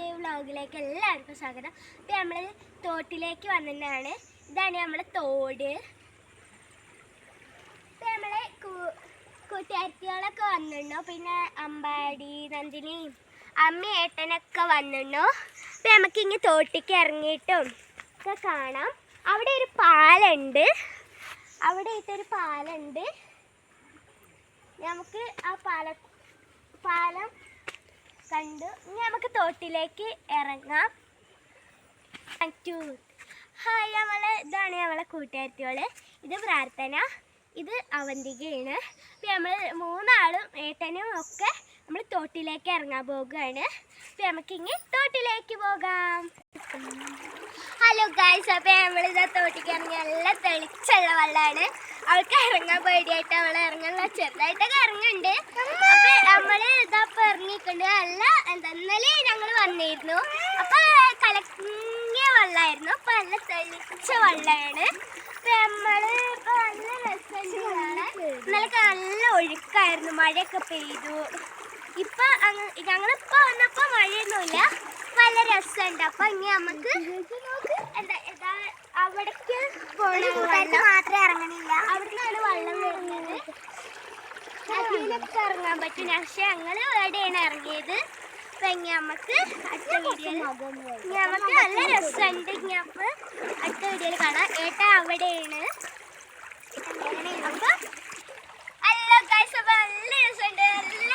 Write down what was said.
പുതിയ വ്ളോഗിലേക്ക് എല്ലാവർക്കും സ്വാഗതം. ഇപ്പം നമ്മൾ തോട്ടിലേക്ക് വന്നതാണ്. ഇതാണ് നമ്മളെ തോട്. ഇപ്പം നമ്മളെ കൂട്ടുകാരികളൊക്കെ വന്നിരുന്നു. പിന്നെ അമ്പാടി, നന്ദിനിയും അമ്മയും ഏട്ടനൊക്കെ വന്നിരുന്നു. അപ്പം നമുക്കിങ്ങനെ തോട്ടിക്ക് ഇറങ്ങിയിട്ടും ഒക്കെ കാണാം. അവിടെ ഒരു പാലുണ്ട്. അവിടെ ഇട്ടൊരു പാലുണ്ട്. നമുക്ക് ആ പാലം കണ്ടു. ഇനി നമുക്ക് തോട്ടിലേക്ക് ഇറങ്ങാം. ഹായ്, ഇതാണ് നമ്മളെ കൂട്ടുകാരികള്. ഇത് പ്രാർത്ഥന, ഇത് അവന്തികയാണ്. അപ്പം നമ്മൾ മൂന്നാളും ഏട്ടനും ഒക്കെ നമ്മൾ തോട്ടിലേക്ക് ഇറങ്ങാൻ പോകുകയാണ്. അപ്പം നമുക്കിങ്ങനെ തോട്ടിലേക്ക് പോകാം. ഹലോ ഗായ്സ്, അപ്പം നമ്മളിതാ തോട്ടിക്ക് ഇറങ്ങി. നല്ല തെളിച്ചുള്ള വെള്ളമാണ്. അവൾക്ക് ഇറങ്ങാൻ പേടിയായിട്ട് അവൾ ഇറങ്ങാനുള്ള ചെറുതായിട്ടൊക്കെ ഇറങ്ങുന്നുണ്ട്. അപ്പം നമ്മൾ ഇതപ്പം ഇറങ്ങിയിട്ടുണ്ട്. നല്ല ഇന്നലെ ഞങ്ങൾ വന്നിരുന്നു. അപ്പം കലങ്ങിയ വെള്ളമായിരുന്നു. അപ്പം നല്ല തെളിച്ച വെള്ളമാണ്. അപ്പം നമ്മൾ ഇപ്പം നല്ല രസമുണ്ട്. ഇന്നലെ നല്ല ഒഴുക്കായിരുന്നു, മഴയൊക്കെ പെയ്തു. ഇപ്പം ഞങ്ങളിപ്പോൾ വന്നപ്പോൾ മഴയൊന്നുമില്ല, നല്ല രസമുണ്ട്. അപ്പം ഇനി നമുക്ക് അവിടേക്ക് മാത്രമേ ഇറങ്ങണില്ല. അവിടുന്നാണ് വെള്ളം വരുന്നത്. അതിലൊക്കെ ഇറങ്ങാൻ പറ്റും. പക്ഷെ ഞങ്ങൾ എവിടെയാണ് ഇറങ്ങിയത്. അപ്പം ഇനി നമുക്ക് അടുത്ത വീഡിയോയിൽ നമുക്ക് നല്ല രസമുണ്ട്. ഇനി അപ്പം അടുത്ത വീഡിയോയിൽ കാണാം. ഏട്ടാ അവിടെയാണ്. അപ്പം നല്ല ഗൈസ്, അപ്പം നല്ല രസമുണ്ട്. നല്ല